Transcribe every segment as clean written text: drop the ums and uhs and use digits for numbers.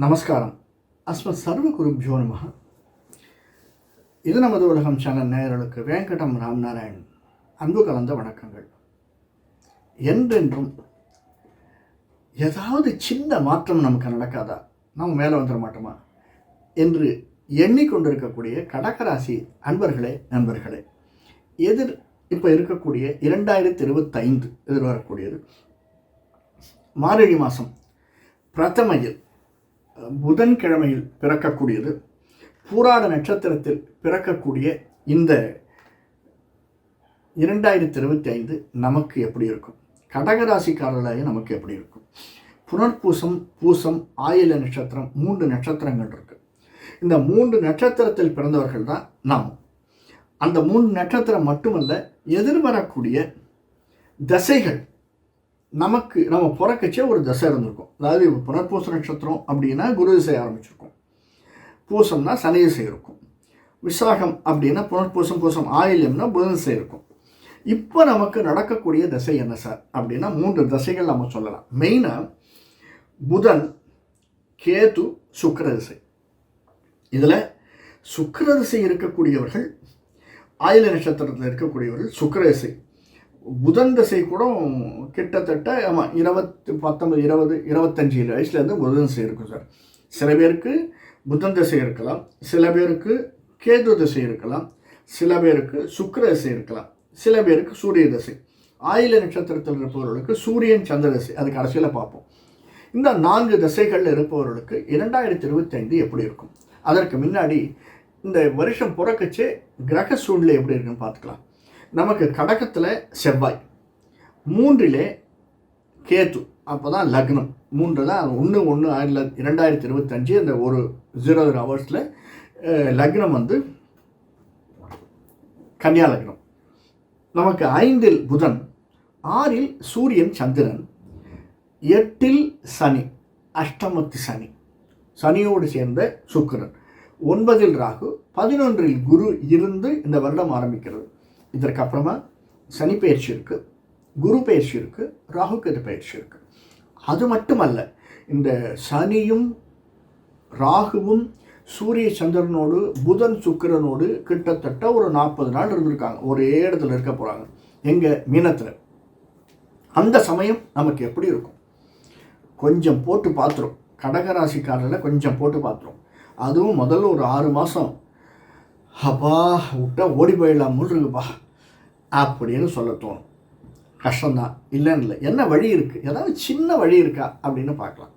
நமஸ்காரம். அஸ்மத் சர்வ குருப்யோ நமஹ. இது நமது உலகம் சேனல் நேயர்களுக்கு வேங்கடம் ராம்நாராயண் அன்பு கலந்த வணக்கங்கள். என்றென்றும் ஏதாவது சின்ன மாற்றம் நமக்கு நடக்காதா, நம்ம மேலே வந்துட மாட்டோமா என்று எண்ணிக்கொண்டிருக்கக்கூடிய கடகராசி அன்பர்களே நண்பர்களே, இப்போ இருக்கக்கூடிய 2025 எதிர்வரக்கூடியது மார்கழி மாதம் பிரதமையில் புதன்கிழமையில் பிறக்கக்கூடியது, பூராட நட்சத்திரத்தில் பிறக்கக்கூடிய இந்த 2025 நமக்கு எப்படி இருக்கும், கடகராசிக்காரர்களாக நமக்கு எப்படி இருக்கும்? புனர்பூசம், பூசம், ஆயில நட்சத்திரம் 3 நட்சத்திரங்கள் இருக்கு. இந்த 3 நட்சத்திரத்தில் பிறந்தவர்கள் தான் நாம். அந்த 3 நட்சத்திரம் மட்டுமல்ல, எதிர்வரக்கூடிய தசைகள் நமக்கு நம்ம பிறக்கச்சே ஒரு தசை இருந்திருக்கும். அதாவது புனர்பூச நட்சத்திரம் அப்படின்னா குரு திசை ஆரம்பிச்சிருக்கும், பூசம்னா சனி திசை இருக்கும், விசாகம் அப்படின்னா புனர்பூசம், பூசம், ஆயில்யம்னா புதன் திசை இருக்கும். இப்போ நமக்கு நடக்கக்கூடிய தசை என்ன சார் அப்படின்னா 3 தசைகள் நம்ம சொல்லலாம். மெயினாக புதன், கேது, சுக்கிர திசை. இதில் சுக்கிர திசை இருக்கக்கூடியவர்கள், ஆயில நட்சத்திரத்தில் இருக்கக்கூடியவர்கள் சுக்கிர திசை. புதன் திசை கூட கிட்டத்தட்ட 19, 25 வயசுலேருந்து புதன் திசை இருக்கும் சார். சில பேருக்கு புதன் திசை இருக்கலாம், சில பேருக்கு கேது திசை இருக்கலாம், சில பேருக்கு சுக்கிர திசை இருக்கலாம், சில பேருக்கு சூரிய திசை. ஆயில நட்சத்திரத்தில் இருப்பவர்களுக்கு சூரியன் சந்திர திசை, அது கடைசியில் பார்ப்போம். இந்த 4 திசைகளில் இருப்பவர்களுக்கு 2025 எப்படி இருக்கும்? அதற்கு முன்னாடி இந்த வருஷம் பிறக்கச்சே கிரக சூழ்நிலை எப்படி இருக்குன்னு பார்த்துக்கலாம். நமக்கு கடகத்தில் செவ்வாய், 3 கேது, அப்போ தான் லக்னம். 3 தான் 1/1/2025 அந்த ஒரு 0 ஹவர்ஸில் லக்னம் வந்து கன்னியா லக்னம். நமக்கு 5 புதன், 6 சூரியன் சந்திரன், 8 சனி, அஷ்டமத்து சனி, சனியோடு சேர்ந்த சுக்கிரன், 9 ராகு, 11 குரு இருந்து இந்த வருடம் ஆரம்பிக்கிறது. இதற்கப்புறமா சனி பயிற்சி இருக்குது, குரு பயிற்சி இருக்குது, ராகு கேது பயிற்சி இருக்குது. அது மட்டுமல்ல, இந்த சனியும் ராகுவும் சூரிய சந்திரனோடு புதன் சுக்கிரனோடு கிட்டத்தட்ட ஒரு 40 நாள் இருந்திருக்காங்க, ஒரே இடத்துல இருக்க போகிறாங்க. எங்கள் மீனத்தில் அந்த சமயம் நமக்கு எப்படி இருக்கும் கொஞ்சம் போட்டு பார்த்துரும். கடகராசிக்காரில் கொஞ்சம் போட்டு பார்த்துரும். அதுவும் முதல்ல ஒரு 6 மாதம் அப்பா விட்டா ஓடி போயிடலாம்னு இருக்குப்பா அப்படின்னு சொல்ல தோணும். கஷ்டம்தான், இல்லைன்னு இல்லை. என்ன வழி இருக்குது, ஏதாவது சின்ன வழி இருக்கா அப்படின்னு பார்க்கலாம்.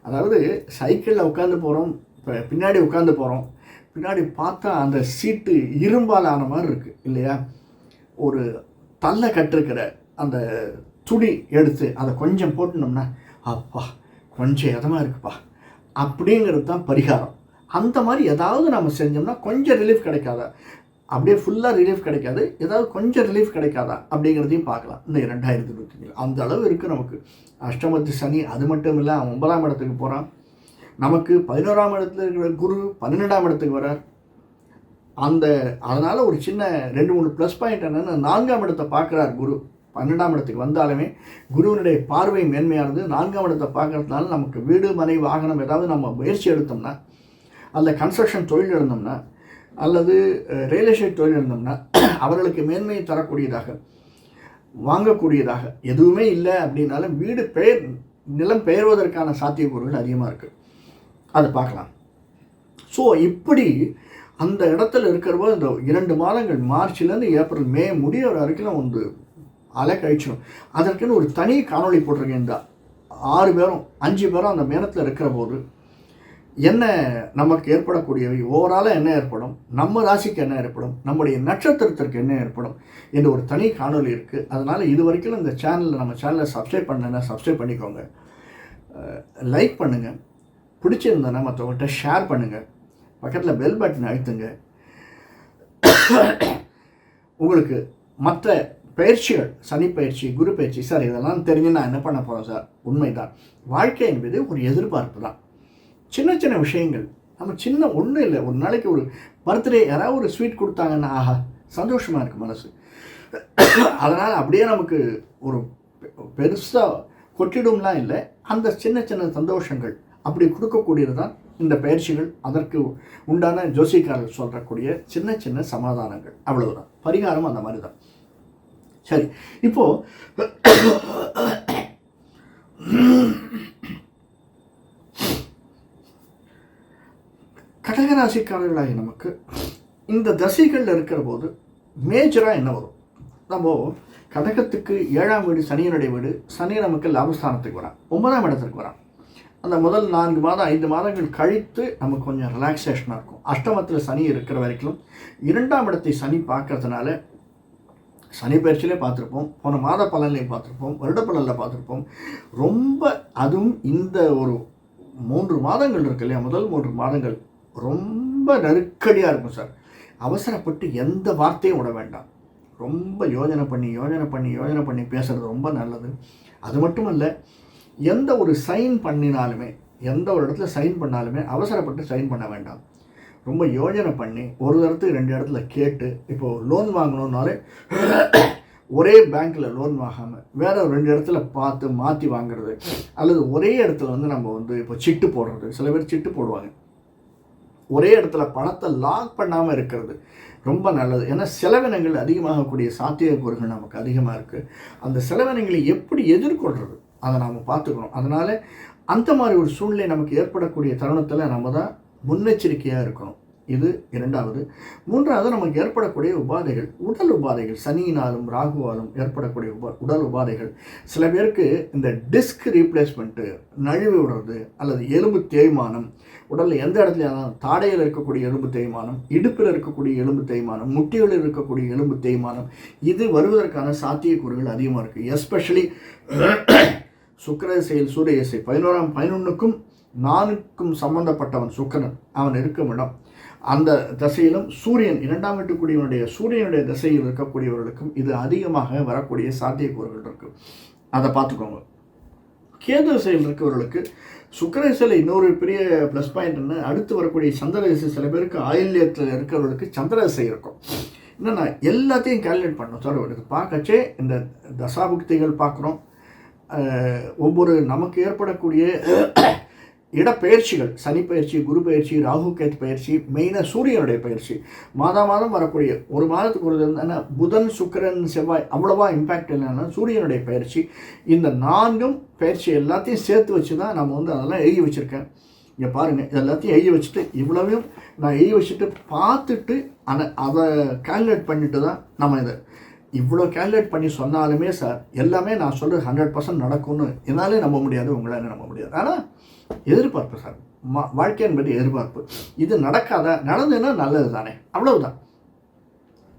அதாவது சைக்கிளில் உட்காந்து போகிறோம், பின்னாடி உட்காந்து போகிறோம், பின்னாடி பார்த்தா அந்த சீட்டு இரும்பால் ஆன மாதிரி இருக்குது இல்லையா? ஒரு தள்ள கட்டிருக்கிற அந்த துணி எடுத்து அதை கொஞ்சம் போட்டுனோம்னா அப்பா கொஞ்சம் இதமாக இருக்குப்பா அப்படிங்கிறது தான் பரிகாரம். அந்த மாதிரி ஏதாவது நம்ம செஞ்சோம்னா கொஞ்சம் ரிலீஃப் கிடைக்காதா? அப்படியே ஃபுல்லாக ரிலீஃப் கிடைக்காது, ஏதாவது கொஞ்சம் ரிலீஃப் கிடைக்காதா அப்படிங்கிறதையும் பார்க்கலாம். இந்த 2025 அந்த அளவு இருக்குது நமக்கு. அஷ்டமத்து சனி, அது மட்டும் இல்லை 9ஆம் இடத்துக்கு போகிறான். நமக்கு 11ஆம் இடத்துல இருக்கிற குரு 12ஆம் இடத்துக்கு வரார். அதனால் ஒரு சின்ன 2-3 ப்ளஸ் பாயிண்ட் என்னென்னா, 4ஆம் இடத்தை பார்க்குறார் குரு. 12ஆம் இடத்துக்கு வந்தாலுமே குருவினுடைய பார்வை மேன்மையானது. 4ஆம் இடத்தை பார்க்கறதுனால நமக்கு வீடு, மனை, வாகனம் ஏதாவது நம்ம முயற்சி எடுத்தோம்னா, அல்ல கன்ஸ்ட்ரக்ஷன் தொழில் இருந்தோம்னா, அல்லது ரியல் எஸ்டேட் தொழில் இருந்தோம்னா அவர்களுக்கு மேன்மையை தரக்கூடியதாக, வாங்கக்கூடியதாக எதுவுமே இல்லை அப்படின்னாலும் வீடு நிலம் பெயர்வதற்கான சாத்தியக்கூறுகள் அதிகமாக இருக்குது. அதை பார்க்கலாம். ஸோ இப்படி அந்த இடத்துல இருக்கிறபோது இந்த 2 மாதங்கள் மார்ச்லேருந்து ஏப்ரல், மே முடிகிற வரைக்கும் வந்து அலை கழிச்சிடும். அதற்குன்னு ஒரு தனி காணொளி போட்டிருக்கேன். இந்த 6 பேரும் 5 பேரும் அந்த மேனத்தில் இருக்கிற போது என்ன நமக்கு ஏற்படக்கூடியவை, ஓவராலாக என்ன ஏற்படும், நம்ம ராசிக்கு என்ன ஏற்படும், நம்முடைய நட்சத்திரத்திற்கு என்ன ஏற்படும் என்று ஒரு தனி காணொலி இருக்குது. அதனால் இது வரைக்கும் இந்த நம்ம சேனலை சப்ஸ்கிரைப் பண்ணலைன்னா சப்ஸ்கிரைப் பண்ணிக்கோங்க, லைக் பண்ணுங்கள், பிடிச்சிருந்தேன்னா மற்றவங்கள்ட்ட ஷேர் பண்ணுங்கள், பக்கத்தில் பெல் பட்டன் அழுத்துங்க. உங்களுக்கு மற்ற பயிற்சிகள், சனி பயிற்சி, குரு பயிற்சி, சார் இதெல்லாம் தெரிஞ்சு நான் என்ன பண்ண போகிறேன் சார்? உண்மைதான். வாழ்க்கை என்பது ஒரு எதிர்பார்ப்பு தான். சின்ன சின்ன விஷயங்கள் நம்ம சின்ன ஒன்றும் இல்லை. ஒரு நாளைக்கு ஒரு பர்த்டே யாராவது ஒரு ஸ்வீட் கொடுத்தாங்கன்னா ஆஹா சந்தோஷமாக இருக்குது மனசு. அதனால் அப்படியே நமக்கு ஒரு பெருசாக கொட்டிடும்லாம் இல்லை. அந்த சின்ன சின்ன சந்தோஷங்கள் அப்படி கொடுக்கக்கூடியது தான் இந்த பயிற்சிகள். அதற்கு உண்டான ஜோசிக்காரர்கள் சொல்லக்கூடிய சின்ன சின்ன சமாதானங்கள், அவ்வளவுதான். பரிகாரம் அந்த மாதிரி தான். சரி, இப்போது கடகராசிக்காரர்களாகி நமக்கு இந்த தசைகளில் இருக்கிற போது மேஜராக என்ன வரும்? நம்ம கடகத்துக்கு 7ஆம் வீடு சனியனுடைய வீடு. சனி நமக்கு லாபஸ்தானத்துக்கு வரான், 9ஆம் இடத்துக்கு வரான். அந்த முதல் 4 மாதம் 5 மாதங்கள் கழித்து நமக்கு கொஞ்சம் ரிலாக்ஸேஷனாக இருக்கும். அஷ்டமத்தில் சனி இருக்கிற வரைக்கும் 2ஆம் இடத்தை சனி பார்க்கறதுனால சனி பயிற்சியிலே பார்த்துருப்போம், போன மாத பலன்லையும் பார்த்துருப்போம், வருட பலனில் பார்த்துருப்போம். ரொம்ப அதுவும் இந்த ஒரு 3 மாதங்கள் இருக்கு இல்லையா, முதல் 3 மாதங்கள் ரொம்ப நெருக்கடியாக இருக்கும் சார். அவசரப்பட்டு எந்த வார்த்தையும் விட வேண்டாம். ரொம்ப யோஜனை பண்ணி பேசுகிறது ரொம்ப நல்லது. அது மட்டும் இல்லை, எந்த ஒரு சைன் பண்ணினாலுமே, எந்த ஒரு இடத்துல சைன் பண்ணாலுமே அவசரப்பட்டு சைன் பண்ண வேண்டாம். ரொம்ப யோஜனை பண்ணி ஒரு இடத்துக்கு 2 இடத்துல கேட்டு, இப்போது லோன் வாங்கணுன்னாலே ஒரே பேங்க்கில் லோன் வாங்காமல் வேற 2 இடத்துல பார்த்து மாற்றி வாங்குறது, அல்லது ஒரே இடத்துல நம்ம இப்போ சிட்டு போடுறது. சில பேர் சிட்டு போடுவாங்க. ஒரே இடத்துல பணத்தை லாக் பண்ணாமல் இருக்கிறது ரொம்ப நல்லது. ஏன்னா செலவினங்கள் அதிகமாகக்கூடிய சாத்தியக்கூறுகள் நமக்கு அதிகமாக இருக்குது. அந்த செலவினங்களை எப்படி எதிர்கொள்கிறது அதை நாம் பார்த்துக்கணும். அதனால் அந்த மாதிரி ஒரு சூழ்நிலை நமக்கு ஏற்படக்கூடிய தருணத்தில் நம்ம தான் முன்னெச்சரிக்கையாக இருக்கணும். இது 2வது. 3வது, நமக்கு ஏற்படக்கூடிய உபாதைகள், உடல் உபாதைகள், சனியினாலும் ராகுவாலும் ஏற்படக்கூடிய உடல் உபாதைகள். சில பேருக்கு இந்த டிஸ்க் ரீப்ளேஸ்மெண்ட்டு, நழுவி விடுறது, அல்லது எலும்பு தேய்மானம், உடலில் எந்த இடத்துல தாடையில் இருக்கக்கூடிய எலும்பு தேய்மானம், இடுப்பில் இருக்கக்கூடிய எலும்பு தேய்மானம், முட்டிகளில் இருக்கக்கூடிய எலும்பு தேய்மானம், இது வருவதற்கான சாத்தியக்கூறுகள் அதிகமாக இருக்குது. எஸ்பெஷலி சுக்கிர திசையில் சூரிய திசை 11ஆம் 11க்கும் 4க்கும் சம்பந்தப்பட்டவன் சுக்கிரன், அவன் இருக்கும் இடம். அந்த திசையிலும் சூரியன் 2ஆம் வீட்டுக்குடியவனுடைய சூரியனுடைய திசையில் இருக்கக்கூடியவர்களுக்கும் இது அதிகமாக வரக்கூடிய சாத்தியக்கூறுகள் இருக்குது. அதை பார்த்துக்கோங்க. கேது திசையில் இருக்கவர்களுக்கு சுக்கிர திசையில் இன்னொரு பெரிய ப்ளஸ் பாயிண்ட்னு, அடுத்து வரக்கூடிய சந்திர திசை. சில பேருக்கு ஆயில்யத்தில் இருக்கிறவர்களுக்கு சந்திர திசை இருக்கும். என்னென்னா எல்லாத்தையும் கால்குலேட் பண்ணணும் சார். இது பார்க்கச்சே இந்த தசாபுக்திகள் பார்க்குறோம். ஒவ்வொரு நமக்கு ஏற்படக்கூடிய இடப்பெயர்ச்சிகள், சனி பயிற்சி, குரு பயிற்சி, ராகு கேத்து பயிற்சி, மெயினாக சூரியனுடைய பயிற்சி, மாதம் வரக்கூடிய ஒரு மாதத்துக்கு ஒரு என்ன புதன் சுக்கிரன் செவ்வாய் அவ்வளோவா இம்பேக்ட் இல்லைன்னா சூரியனுடைய பயிற்சி. இந்த 4ம் பயிற்சி எல்லாத்தையும் சேர்த்து வச்சு தான் நம்ம அதெல்லாம் எழுதி வச்சுருக்கேன். இங்கே பாருங்கள், எல்லாத்தையும் எழுதி வச்சுட்டு, இவ்வளவையும் நான் எழுதி வச்சுட்டு பார்த்துட்டு அதை கால்குலேட் பண்ணிட்டு தான் நம்ம இதை இவ்வளோ கால்குலேட் பண்ணி சொன்னாலுமே சார் எல்லாமே நான் சொல்கிறது 100% நடக்கும்னு என்னாலே நம்ப முடியாது, உங்களால் நம்ப முடியாது. ஆனால் எதிர்பார்ப்பு சார், வாழ்க்கை என்பது எதிர்பார்ப்பு. இது நடக்காத, நடந்ததுன்னா நல்லது தானே, அவ்வளவுதான்.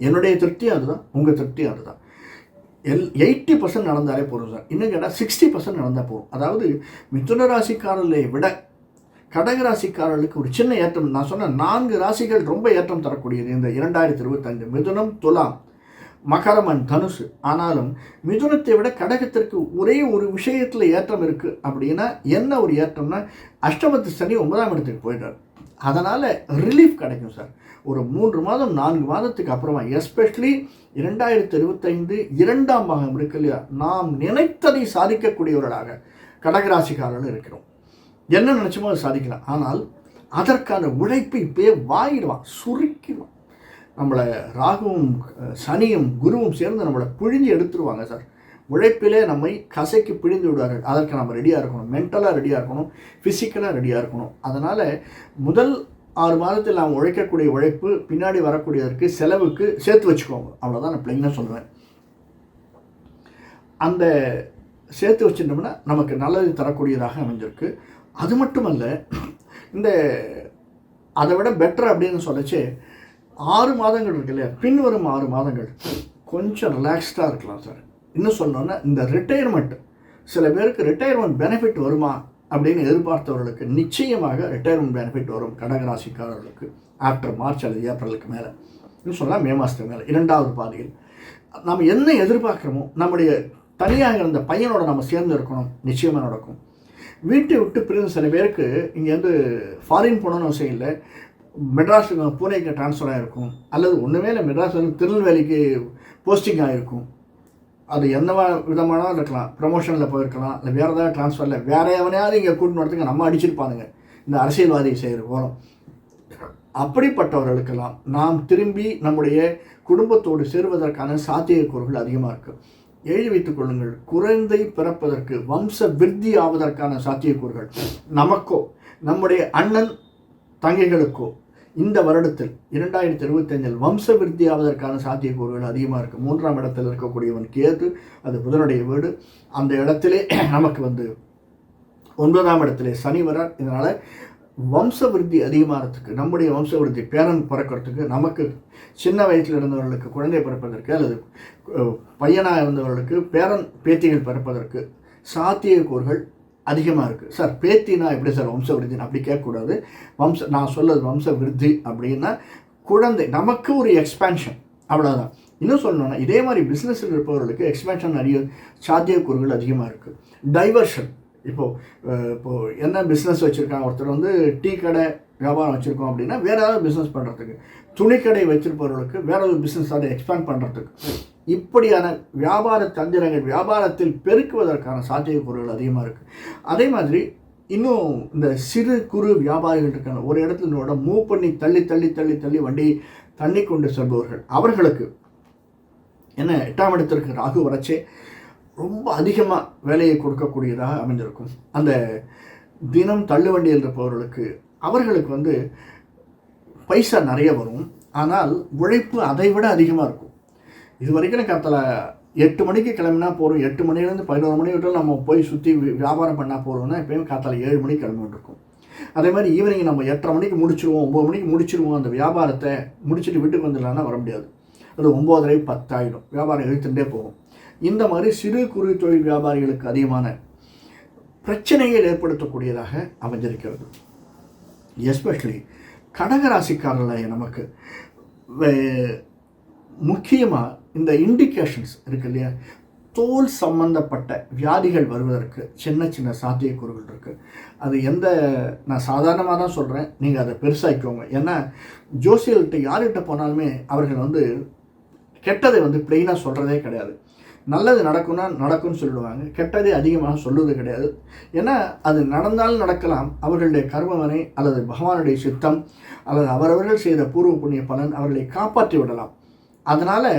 என்னுடைய திருப்தியும் அதுதான், உங்கள் திருப்தியும் அதுதான். 80% நடந்தாலே போதும் சார். இன்னும் கேட்டால் 60% நடந்தால் போதும். அதாவது மிதுன ராசிக்காரர்களை விட கடகராசிக்காரர்களுக்கு ஒரு சின்ன ஏற்றம். நான் சொன்ன 4 ராசிகள் ரொம்ப ஏற்றம் தரக்கூடியது இந்த 2025. மிதுனம், துலாம், மகரம் அண்ட் தனுசு. ஆனாலும் மிதுனத்தை விட கடகத்திற்கு ஒரே ஒரு விஷயத்தில் ஏற்றம் இருக்குது. அப்படின்னா என்ன ஒரு ஏற்றம்னா, அஷ்டமத்து சனி 9ஆம் இடத்துக்கு போயிட்டார். அதனால் ரிலீஃப் கிடைக்கும் சார். ஒரு 3 மாதம் 4 மாதத்துக்கு அப்புறமா, எஸ்பெஷலி 2025 2ஆம் பாகம் இருக்கு இல்லையா, நாம் நினைத்ததை சாதிக்கக்கூடியவர்களாக கடகராசிக்காரர்கள் இருக்கிறோம். என்ன நினச்சோமோ அதை சாதிக்கலாம். ஆனால் அதற்கான உழைப்பை இப்போயே வாங்கிடுவான், சுருக்கிடுவான். நம்மளை ராகுவும் சனியும் குருவும் சேர்ந்து நம்மளை பிழிஞ்சு எடுத்துருவாங்க சார். உழைப்பிலே நம்மை கசைக்கு பிழிந்து விடுவார்கள். அதற்கு நம்ம ரெடியாக இருக்கணும், மென்டலாக ரெடியாக இருக்கணும், ஃபிசிக்கலாக ரெடியாக இருக்கணும். அதனால் முதல் 6 மாதத்தில் நாம் உழைக்கக்கூடிய உழைப்பு பின்னாடி வரக்கூடியதற்கு செலவுக்கு சேர்த்து வச்சுக்கோங்க. அவ்வளோதான் நான் பிள்ளைங்கன்னு சொல்லுவேன். அந்த சேர்த்து வச்சுட்டோம்னா நமக்கு நல்லது தரக்கூடியதாக அமைஞ்சிருக்கு. அது மட்டுமல்ல, இந்த அதை விட பெட்டர் அப்படின்னு சொல்லச்சு 6 மாதங்கள் இருக்கு இல்லையா, பின்வரும் 6 மாதங்கள் கொஞ்சம் ரிலாக்ஸ்டாக இருக்கலாம் சார். இன்னும் சொன்னோன்னா, இந்த ரிட்டையர்மெண்ட், சில பேருக்கு ரிட்டையர்மெண்ட் பெனிஃபிட் வருமா அப்படின்னு எதிர்பார்த்தவர்களுக்கு நிச்சயமாக ரிட்டையர்மெண்ட் பெனிஃபிட் வரும். கடகராசிக்காரர்களுக்கு ஆஃப்டர் மார்ச் அல்லது ஏப்ரலுக்கு மேலே, இன்னும் சொல்லலாம் மே மாதத்துக்கு மேலே 2வது பாதியில் நம்ம என்ன எதிர்பார்க்குறோமோ, நம்முடைய தனியாக இருந்த பையனோட நம்ம சேர்ந்து இருக்கணும், நிச்சயமாக நடக்கும். வீட்டை விட்டு பிரிந்து சில பேருக்கு இங்கேருந்து ஃபாரின் போகணுன்னு அவசியம் இல்லை, மெட்ராஸுக்கு பூனேக்கு ட்ரான்ஸ்ஃபர் ஆகிருக்கும், அல்லது ஒன்றுமே இல்லை மெட்ராஸ் வந்து திருநெல்வேலிக்கு போஸ்டிங் ஆகிருக்கும். அது எந்த விதமானாலும் இருக்கலாம், ப்ரமோஷனில் போயிருக்கலாம், இல்லை வேறு ஏதாவது ட்ரான்ஸ்ஃபரில் வேறு எவனையாவது இங்கே கூட்டின்னு வரதுக்கு நம்ம அடிச்சிருப்பானுங்க இந்த அரசியல்வாதி செய்கிற போகிறோம். அப்படிப்பட்டவர்களுக்கெல்லாம் நாம் திரும்பி நம்முடைய குடும்பத்தோடு சேருவதற்கான சாத்தியக்கூறுகள் அதிகமாக இருக்குது. எழுதி வைத்துக் கொள்ளுங்கள், குழந்தை பிறப்பதற்கு வம்ச விருத்தி ஆவதற்கான சாத்தியக்கூறுகள் நமக்கோ நம்முடைய அண்ணன் தங்கைகளுக்கோ இந்த வருடத்தில் 2025 வம்ச விருத்தி ஆவதற்கான சாத்தியக்கூறுகள் அதிகமாக இருக்குது. 3ஆம் இடத்தில் இருக்கக்கூடியவன் கேது, அது புதனுடைய வீடு. அந்த இடத்திலே நமக்கு 9ஆம் இடத்திலே சனி வரார். இதனால் வம்ச விருத்தி அதிகமாகிறதுக்கு, நம்முடைய வம்ச விருத்தி பேரன் பிறக்கிறதுக்கு, நமக்கு சின்ன வயசில் இருந்தவர்களுக்கு குழந்தை பிறப்பதற்கு அல்லது பையனாக இருந்தவர்களுக்கு பேரன் பேத்திகள் பிறப்பதற்கு சாத்தியக்கூறுகள் அதிகமாக இருக்குது. சார் பேத்தினா எப்படி சார் வம்ச விருத்தின்னு அப்படி கேட்கக்கூடாது. நான் சொல்வது வம்ச விருத்தி அப்படின்னா குழந்தை நமக்கு ஒரு எக்ஸ்பேன்ஷன், அவ்வளோதான். இன்னும் சொல்லணும்னா இதே மாதிரி பிஸ்னஸில் இருப்பவர்களுக்கு எக்ஸ்பேன்ஷன் நிறைய சாத்தியக்கூறுகள் அதிகமாக இருக்குது. டைவர்ஷன், இப்போது என்ன பிஸ்னஸ் வச்சுருக்காங்க, ஒருத்தர் டீ கடை வியாபாரம் வச்சுருக்கோம் அப்படின்னா வேறு ஏதாவது பிஸ்னஸ் பண்ணுறதுக்கு, துணிக்கடை வச்சுருப்பவர்களுக்கு வேற ஒரு பிஸ்னஸ் அதை எக்ஸ்பேண்ட் பண்ணுறதுக்கு, இப்படியான வியாபார தந்திரங்கள் வியாபாரத்தில் பெருக்குவதற்கான சாத்தியக்கூறுகள் அதிகமாக இருக்குது. அதே மாதிரி இன்னும் இந்த சிறு குறு வியாபாரிகள் இருக்காங்க, ஒரு இடத்துல மூவ் பண்ணி தள்ளி தள்ளி தள்ளி தள்ளி வண்டி தண்ணி கொண்டு செல்பவர்கள், அவர்களுக்கு என்ன 8ஆம் இடத்திற்கு ராகு வரைச்சே ரொம்ப அதிகமாக வேலையை கொடுக்கக்கூடியதாக அமைந்திருக்கும். அந்த தினம் தள்ளுவண்டியில் இருப்பவர்களுக்கு அவர்களுக்கு பைசா நிறைய வரும், ஆனால் உழைப்பு அதை விட அதிகமாக இருக்கும். இது வரைக்கும் காத்தால 8 மணிக்கு கிளம்பினா போகிறோம், 8 மணிலேருந்து 11 மணி வரைக்கும் நம்ம போய் சுற்றி வியாபாரம் பண்ணால் போகிறோம்னா எப்போயும் காத்தால 7 மணிக்கு கிளம்பிட்டுருக்கோம். அதே மாதிரி ஈவினிங் நம்ம 8:30 மணிக்கு முடிச்சிருவோம், 9 மணிக்கு முடிச்சிருவோம். அந்த வியாபாரத்தை முடிச்சுட்டு வீட்டுக்கு வந்துடலான்னா வர முடியாது, அது 9:30 10 ஆகிடும், வியாபாரம் இழுத்துட்டே போகும். இந்த மாதிரி சிறு குறு தொழில் வியாபாரிகளுக்கு அதிகமான பிரச்சனைகள் ஏற்படுத்தக்கூடியதாக அமைஞ்சிருக்கிறது. எஸ்பெஷலி கடகராசிக்காரர்கள் நமக்கு முக்கியமாக இந்த இண்டிகேஷன்ஸ் இருக்கு இல்லையா, தோல் சம்பந்தப்பட்ட வியாதிகள் வருவதற்கு சின்ன சின்ன சாத்தியக்கூறுகள் இருக்குது. அது நான் சாதாரணமாக தான் சொல்கிறேன், நீங்கள் அதை பெருசாக்கிக்கோங்க. ஏன்னா ஜோசியர்கிட்ட யார்கிட்ட போனாலுமே அவர்கள் கெட்டதை பிளெயினாக சொல்கிறதே கிடையாது. நல்லது நடக்கும்னா நடக்கும்னு சொல்லிடுவாங்க, கெட்டதே அதிகமாக சொல்லுவது கிடையாது. ஏன்னா அது நடந்தாலும் நடக்கலாம், அவர்களுடைய கர்மவனை அல்லது பகவானுடைய சித்தம் அல்லது அவரவர்கள் செய்த பூர்வ புண்ணிய பலன் அவர்களை காப்பாற்றி விடலாம். அதனால்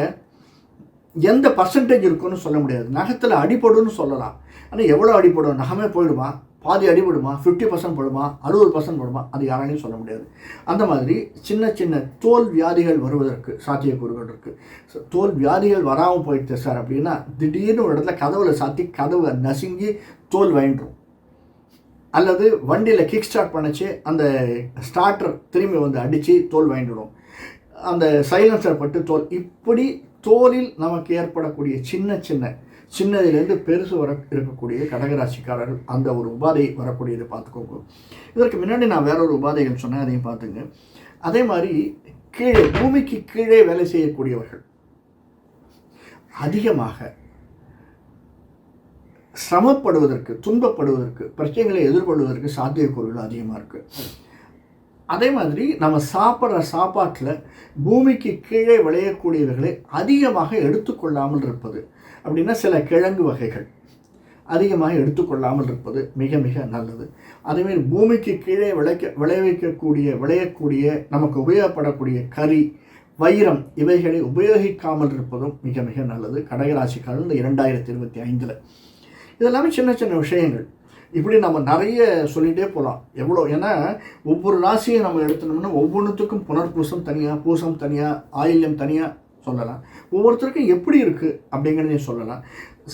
எந்த பர்சன்டேஜ் இருக்குன்னு சொல்ல முடியாது. நகத்தில் அடிபடுன்னு சொல்லலாம், ஆனால் எவ்வளோ அடிபடும், நகமே போயிடுமா, பாதி அடிபடுமா, 50% போடுமா, 60% போடுமா, அது யாராலையும் சொல்ல முடியாது. அந்த மாதிரி சின்ன சின்ன தோல் வியாதிகள் வருவதற்கு சாத்தியக்கூறுகள் இருக்குது. தோல் வியாதிகள் வராமல் போயிடுச்சு சார் அப்படின்னா திடீர்னு ஒரு இடத்துல கதவுல சாத்தி கதவை நசுங்கி தோல் வாங்கிடும், அல்லது வண்டியில் கிக் ஸ்டார்ட் பண்ணிச்சு அந்த ஸ்டார்டர் திரும்பி அடித்து தோல் வாங்கிடும், அந்த சைலன்சர் பட்டு தோல், இப்படி தோலில் நமக்கு ஏற்படக்கூடிய சின்னதிலேருந்து பெருசு இருக்கக்கூடிய கடகராசிக்காரர்கள் அந்த ஒரு உபாதை வரக்கூடியதை பார்த்துக்கோங்க. இதற்கு முன்னாடி நான் வேற ஒரு உபாதைகள் சொன்னேன், அதையும் பார்த்துங்க. அதே மாதிரி கீழே பூமிக்கு கீழே வேலை செய்யக்கூடியவர்கள் அதிகமாக சிரமப்படுவதற்கு, துன்பப்படுவதற்கு, பிரச்சனைகளை எதிர்கொள்வதற்கு சாத்தியக்கூறுகள் அதிகமாக இருக்குது. அதே மாதிரி நம்ம சாப்பிட்ற சாப்பாட்டில் பூமிக்கு கீழே விளையக்கூடியவர்களை அதிகமாக எடுத்துக்கொள்ளாமல் இருப்பது அப்படின்னா சில கிழங்கு வகைகள் அதிகமாக எடுத்துக்கொள்ளாமல் இருப்பது மிக மிக நல்லது. அதேமாதிரி பூமிக்கு கீழே விளையக்கூடிய நமக்கு உபயோகப்படக்கூடிய கறி, வைரம் இவைகளை உபயோகிக்காமல் இருப்பதும் மிக மிக நல்லது கடகராசிக்காரர்கள் இந்த 2025. இதெல்லாமே சின்ன சின்ன விஷயங்கள். இப்படி நம்ம நிறைய சொல்லிகிட்டே போகலாம் எவ்வளோ. ஏன்னா ஒவ்வொரு ராசியும் நம்ம எடுத்தோம்னா ஒவ்வொன்றுத்துக்கும் புனர்பூசம் தனியாக, பூசம் தனியாக, ஆயில்யம் தனியாக சொல்லலாம். ஒவ்வொருத்தருக்கும் எப்படி இருக்குது அப்படிங்கிறதையும் சொல்லலாம்.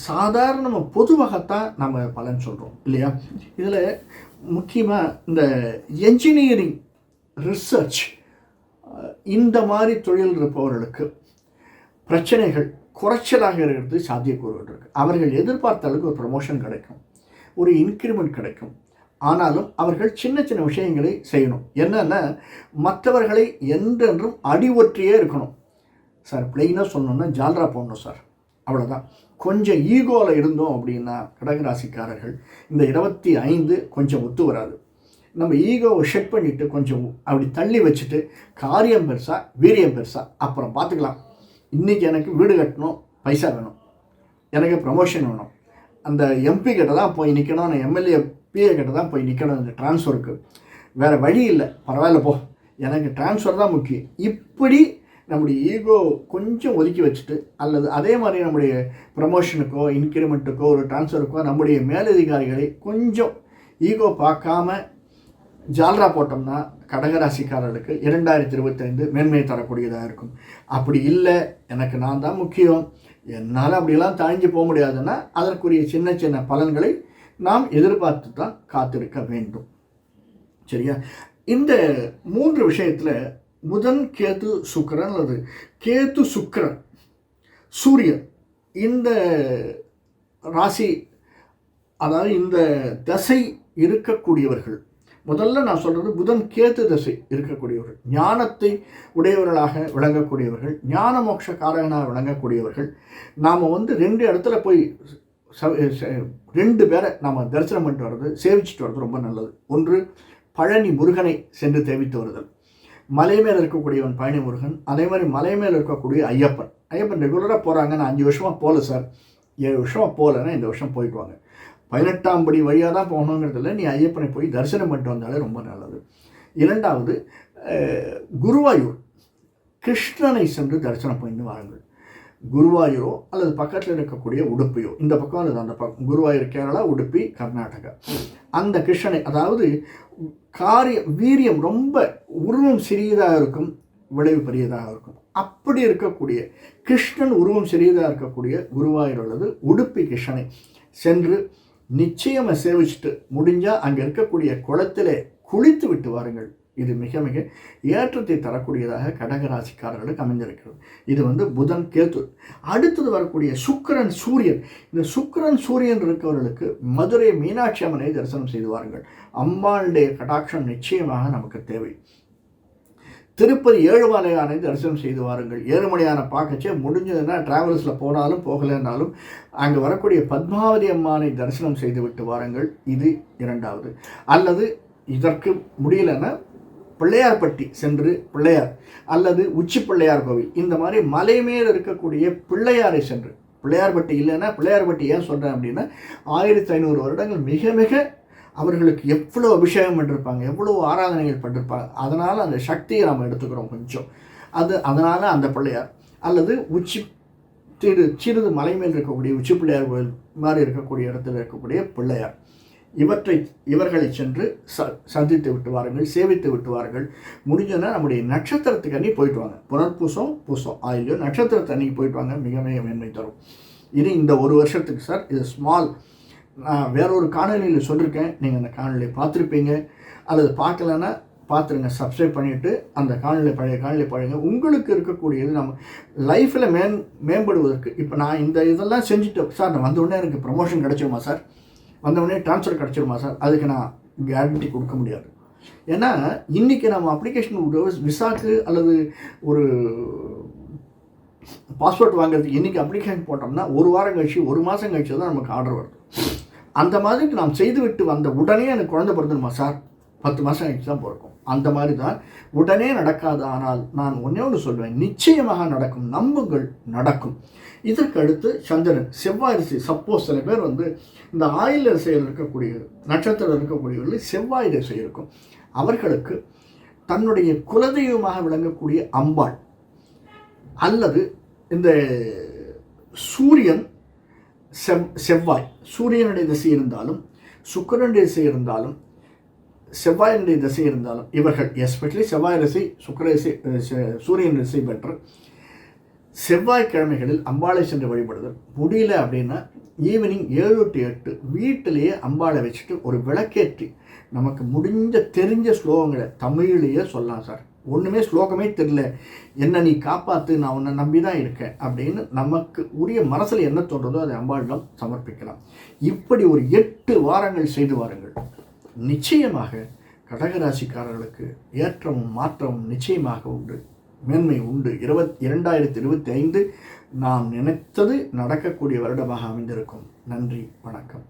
சாதாரண நம்ம பொதுவாகத்தான் நம்ம பலன் சொல்கிறோம் இல்லையா. இதில் முக்கியமாக இந்த என்ஜினியரிங், ரிசர்ச் இந்த மாதிரி தொழில் இருப்பவர்களுக்கு பிரச்சனைகள் குறைச்சலாக இருக்கிறது சாத்தியக்கூறுகள் இருக்குது. அவர்கள் எதிர்பார்த்த அளவுக்கு ஒரு ப்ரமோஷன் கிடைக்கும், ஒரு இன்க்ரிமெண்ட் கிடைக்கும். ஆனாலும் அவர்கள் சின்ன சின்ன விஷயங்களை செய்யணும். என்னென்னா மற்றவர்களை என்றென்றும் அடிவொற்றியே இருக்கணும் சார். பிளெயினாக சொல்லணுன்னா ஜால்ரா போடணும் சார், அவ்வளோதான். கொஞ்சம் ஈகோவில் இருந்தோம் அப்படின்னா கடகராசிக்காரர்கள் இந்த 25 கொஞ்சம் ஒத்து வராது. நம்ம ஈகோவை ஷெட் பண்ணிவிட்டு கொஞ்சம் அப்படி தள்ளி வச்சுட்டு காரியம் பெருசா வீரியம் பெருசா அப்புறம் பார்த்துக்கலாம். இன்றைக்கி எனக்கு வீடு கட்டணும், பைசா வேணும், எனக்கு ப்ரமோஷன் வேணும், அந்த எம்பி கிட்ட தான் போய் நிற்கணும், நான் எம்எல்ஏ பிஏ கிட்ட தான் போய் நிற்கணும் இந்த ட்ரான்ஸ்ஃபருக்கு, வேறு வழி இல்லை, பரவாயில்ல போ, எனக்கு ட்ரான்ஸ்ஃபர் தான் முக்கியம். இப்படி நம்முடைய ஈகோ கொஞ்சம் ஒதுக்கி வச்சுட்டு, அல்லது அதே மாதிரி நம்முடைய ப்ரமோஷனுக்கோ இன்க்ரிமெண்ட்டுக்கோ ஒரு ட்ரான்ஸ்ஃபருக்கோ நம்முடைய மேலதிகாரிகளை கொஞ்சம் ஈகோ பார்க்காம ஜால்ரா போட்டோம்னா கடகராசிக்காரர்களுக்கு 2025 மேன்மையை தரக்கூடியதாக இருக்கும். அப்படி இல்லை, எனக்கு நான் தான் முக்கியம், என்னால் அப்படியெல்லாம் தாழ்ந்து போக முடியாதுன்னா அதற்குரிய சின்ன சின்ன பலன்களை நாம் எதிர்பார்த்து தான் காத்திருக்க வேண்டும். சரியா? இந்த 3 விஷயத்தில் புதன், கேது, சுக்கிரன் அல்லது கேது, சுக்கிரன், சூரியன் இந்த ராசி, அதாவது இந்த தசை இருக்கக்கூடியவர்கள், முதல்ல நான் சொல்கிறது புதன் கேது தசை இருக்கக்கூடியவர்கள், ஞானத்தை உடையவர்களாக விளங்கக்கூடியவர்கள், ஞான மோட்ச காரகனாக விளங்கக்கூடியவர்கள். நாம் 2 இடத்துல போய் 2 பேரை நாம் தரிசனம் பண்ணிட்டு வர்றது, சேவிச்சுட்டு வர்றது ரொம்ப நல்லது. ஒன்று, பழனி முருகனை சென்று சேவித்து வருதல். மலை மேலே இருக்கக்கூடியவன் பழனி முருகன், அதே மாதிரி மலை மேலே இருக்கக்கூடிய ஐயப்பன். ஐயப்பன் ரெகுலராக போகிறாங்க, நான் 5 வருஷமாக போகல சார், 7 வருஷமாக போகலன்னா இந்த வருஷம் போயிட்டு வாங்க. 18ஆம் படி வழியாக தான் போகணுங்கிறதுல நீ ஐயப்பனை போய் தரிசனம் பண்ணிட்டு வந்தாலே ரொம்ப நல்லது. 2வது, குருவாயூர் கிருஷ்ணனை சென்று தரிசனம் பண்ணிட்டு வாருங்கள். குருவாயூரோ அல்லது பக்கத்தில் இருக்கக்கூடிய உடுப்பியோ, இந்த பக்கம் அல்லது அந்த பக்கம், குருவாயூர் கேரளா, உடுப்பி கர்நாடகா, அந்த கிருஷ்ணனை, அதாவது வீரியம் ரொம்ப உருவம் சிறியதாக இருக்கும், விளைவு பெரியதாக இருக்கும். அப்படி இருக்கக்கூடிய கிருஷ்ணன் உருவம் சிறியதாக இருக்கக்கூடிய குருவாயூர் அல்லது உடுப்பி கிருஷ்ணனை சென்று நிச்சயமாக சேவிச்சுட்டு முடிஞ்சால் அங்கே இருக்கக்கூடிய குளத்திலே குளித்து விட்டு வாருங்கள். இது மிக மிக ஏற்றத்தை தரக்கூடியதாக கடகராசிக்காரர்களுக்கு அமைந்திருக்கிறது. இது புதன், கேது. அடுத்தது வரக்கூடிய சுக்கிரன், சூரியன். இந்த சுக்கிரன், சூரியன் இருக்கவர்களுக்கு மதுரை மீனாட்சி அம்மனை தரிசனம் செய்து வாருங்கள். அம்பாளுடைய கடாட்சம் நிச்சயமாக நமக்கு தேவை. திருப்பதி ஏழுமலையானை தரிசனம் செய்து வாருங்கள். ஏழுமலையான பார்க்கச்சே முடிஞ்சதுன்னா டிராவல்ஸில் போனாலும் போகலைன்னாலும் அங்கே வரக்கூடிய பத்மாவதி அம்மானை தரிசனம் செய்து விட்டு வாருங்கள். இது 2வது. அல்லது இதற்கு முடியலைன்னா பிள்ளையார்பட்டி சென்று பிள்ளையார் அல்லது உச்சி பிள்ளையார் கோவில், இந்த மாதிரி மலை மேல் இருக்கக்கூடிய பிள்ளையாரை சென்று, பிள்ளையார்பட்டி இல்லைன்னா, பிள்ளையார்பட்டி ஏன் சொல்கிறேன் அப்படின்னா 1500 வருடங்கள் மிக மிக அவர்களுக்கு எவ்வளோ அபிஷேகம் பண்ணிருப்பாங்க, எவ்வளோ ஆராதனைகள் பண்ணிருப்பாங்க. அதனால் அந்த சக்தியை நாம் எடுத்துக்கிறோம் கொஞ்சம். அதனால் அந்த பிள்ளையார் அல்லது சிறிது மலை மேல் இருக்கக்கூடிய உச்சி பிள்ளையார் கோவில் மாதிரி இருக்கக்கூடிய இடத்துல இருக்கக்கூடிய பிள்ளையார், இவர்களை சென்று சந்தித்து விட்டு வாருங்கள், சேவித்து விட்டு வாருங்கள். முடிஞ்சதுன்னா நம்முடைய நட்சத்திரத்துக்கு அன்றைக்கி போயிட்டு வாங்க. புனர்பூசம், பூசம், ஆயிலையோ நட்சத்திரத்து அன்றைக்கி போயிட்டு வாங்க, மிக மிக மேன்மை தரும். இது இந்த 1 வருஷத்துக்கு சார். இது ஸ்மால். நான் வேறொரு காணொலியில் சொல்லியிருக்கேன், நீங்கள் அந்த காணொலியை பார்த்துருப்பீங்க, அல்லது பார்க்கலன்னா பார்த்துருங்க, சப்ஸ்கிரைப் பண்ணிவிட்டு அந்த பழைய காணொலி பாருங்க. உங்களுக்கு இருக்கக்கூடியது நம்ம லைஃப்பில் மேம்படுவதற்கு. இப்போ நான் இந்த இதெல்லாம் செஞ்சுட்டு சார், நான் வந்தவுடனே எனக்கு ப்ரமோஷன் கிடச்சிருமா சார், வந்தவுடனே ட்ரான்ஸ்ஃபர் கிடச்சிருமா சார், அதுக்கு நான் கேரண்டி கொடுக்க முடியாது. ஏன்னா இன்றைக்கி நம்ம அப்ளிகேஷன் விசாக்கு அல்லது ஒரு பாஸ்போர்ட் வாங்குறதுக்கு இன்றைக்கி அப்ளிகேஷன் போட்டோம்னா 1 வாரம் கழிச்சு 1 மாதம் கழிச்சு தான் நமக்கு ஆர்டர் வருது. அந்த மாதிரி நாம் செய்துவிட்டு வந்த உடனே எனக்கு குழந்தை பிறந்துடுமா சார், 10 மாதம் கழிச்சு தான் பிறக்கும். அந்த மாதிரி தான் உடனே நடக்காது. ஆனால் நான் ஒன்று சொல்வேன், நிச்சயமாக நடக்கும், நம்புங்கள், நடக்கும். இதற்கு அடுத்து சந்திரன், செவ்வாய் ரிசை. சப்போஸ் சில பேர் இந்த ஆயில் ரிசையில் இருக்கக்கூடிய நட்சத்திரம் இருக்கக்கூடியவர்கள் செவ்வாய் ரிசை இருக்கும். அவர்களுக்கு தன்னுடைய குலதெய்வமாக விளங்கக்கூடிய அம்பாள் அல்லது இந்த சூரியன், செவ்வாய், சூரியனுடைய திசை இருந்தாலும் சுக்கிரனுடைய திசை இருந்தாலும் செவ்வாயினுடைய திசை இருந்தாலும் இவர்கள் எஸ்பெஷலி செவ்வாய் திசை, சுக்கிர திசை, சூரியன் திசை பெற்று செவ்வாய்க்கிழமைகளில் அம்பாளை சென்று வழிபடுதல். முடியல அப்படின்னா ஈவினிங் 7 to 8 வீட்டிலேயே அம்பாளை வச்சுட்டு ஒரு விளக்கேற்றி நமக்கு முடிஞ்ச தெரிஞ்ச ஸ்லோகங்களை தமிழ்லேயே சொல்லலாம் சார். ஒன்றுமே ஸ்லோகமே தெரியல, என்ன நீ காப்பாற்று, நான் உன்னை நம்பி தான் இருக்கேன் அப்படின்னு நமக்கு உரிய மனசில் என்ன தோன்றதோ அதை அம்பாளிடம் சமர்ப்பிக்கலாம். இப்படி ஒரு 8 வாரங்கள் செய்து வாருங்கள். நிச்சயமாக கடகராசிக்காரர்களுக்கு ஏற்றமும் மாற்றமும் நிச்சயமாக உண்டு, மேன்மை உண்டு. 2025 நாம் நினைத்தது நடக்கக்கூடிய வருடமாக அமைந்திருக்கும். நன்றி, வணக்கம்.